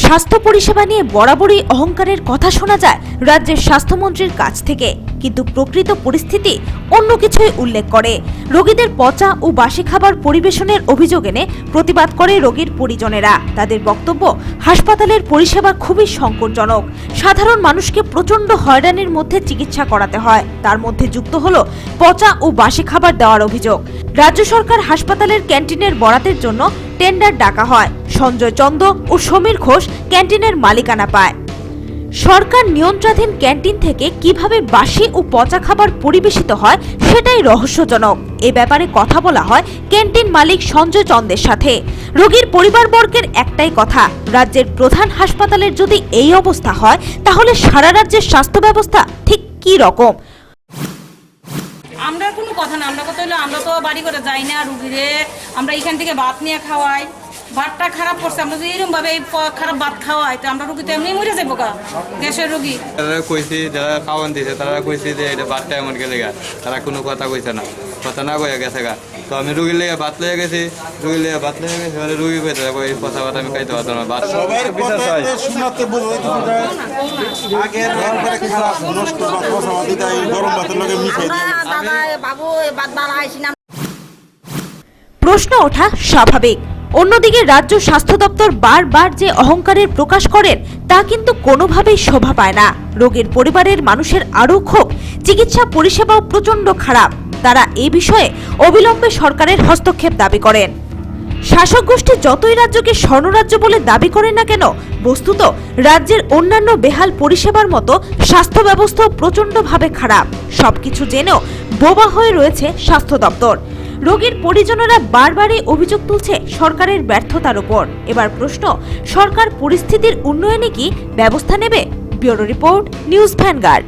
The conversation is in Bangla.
স্বাস্থ্য পরিষেবা নিয়ে বরাবরই অহংকারের কথা শোনা যায় রাজ্যের স্বাস্থ্যমন্ত্রীর কাছ থেকে, কিন্তু প্রকৃত পরিস্থিতি অন্য কিছুই উল্লেখ করে। রোগীদের পচা ও বাসি খাবার পরিবেশনের অভিযোগ এনে প্রতিবাদ করে রোগীর পরিজনেরা। তাদের বক্তব্য, হাসপাতালের পরিষেবা খুবই সংকটজনক। সাধারণ মানুষকে প্রচন্ড হয়রানির মধ্যে চিকিৎসা করাতে হয়। তার মধ্যে যুক্ত হলো পচা ও বাসি খাবার দেওয়ার অভিযোগ। রাজ্য সরকার হাসপাতালের ক্যান্টিনের বরাতের জন্য টেন্ডার ডাকা হয়। সঞ্জয় চন্দ ও সমীর ঘোষ ক্যান্টিনের মালিকানা পায়। সরকার নিয়ন্ত্রণাধীন ক্যান্টিন থেকে কিভাবে বাসি ও পচা খাবার পরিবেশিত হয় সেটাই রহস্যজনক। এ ব্যাপারে কথা বলা হয় ক্যান্টিন মালিক সঞ্জয় চন্দের সাথে। রোগীর পরিবারবর্গের একটাই কথা, রাজ্যের প্রধান হাসপাতালের যদি এই অবস্থা হয় তাহলে সারা রাজ্যের স্বাস্থ্য ব্যবস্থা ঠিক কি রকম? আমরা কোনো কথা না, আমরা কথা হলো আমরা তো বাড়ি করে যাই না রুগীরে, আমরা এখান থেকে ভাত নিয়ে খাওয়াই। ভাতটা খারাপ করছে, আমরা যদি এরকম ভাবে খারাপ ভাত খাওয়াই তো আমরা রুগী তো এমনি মরে যাবো গা, গ্যাসের রুগী। তারা কইছি, যারা খাওয়ান দিছে তারা কইছে যে এটা ভাতটা এমন গেলে গা, তারা কোনো কথা কইছে না, কথা না কয়ে গেছে গা। তো আমি রুগীর লেগে ভাত লেগে গেছি, মানে রুগী পেতে যাবো, এই কথা ভাত আমি খাইতে পারতাম না। ভাত প্রশ্ন ওঠা স্বাভাবিক। অন্যদিকে রাজ্য স্বাস্থ্য দপ্তর বারবার যে অহংকারের প্রকাশ করেন তা কিন্তু কোনোভাবেই শোভা পায় না। রোগীর পরিবারের মানুষের আরও ক্ষোভ, চিকিৎসা পরিষেবাও প্রচন্ড খারাপ। তারা এ বিষয়ে অবিলম্বে সরকারের হস্তক্ষেপ দাবি করেন। শাসক গোষ্ঠী যতই রাজ্যকে স্বর্ণরাজ্য বলে দাবি করেন না কেন, বস্তুত রাজ্যের অন্যান্য বেহাল পরিষেবার মতো স্বাস্থ্য ব্যবস্থাও প্রচন্ডভাবে খারাপ। সবকিছু জেনেও বোবা হয়ে রয়েছে স্বাস্থ্য দপ্তর। রোগীর পরিজনেরা বারবারই অভিযোগ তুলছে সরকারের ব্যর্থতার উপর। এবার প্রশ্ন, সরকার পরিস্থিতির উন্নয়নে কি ব্যবস্থা নেবে? Bureau report, news vanguard.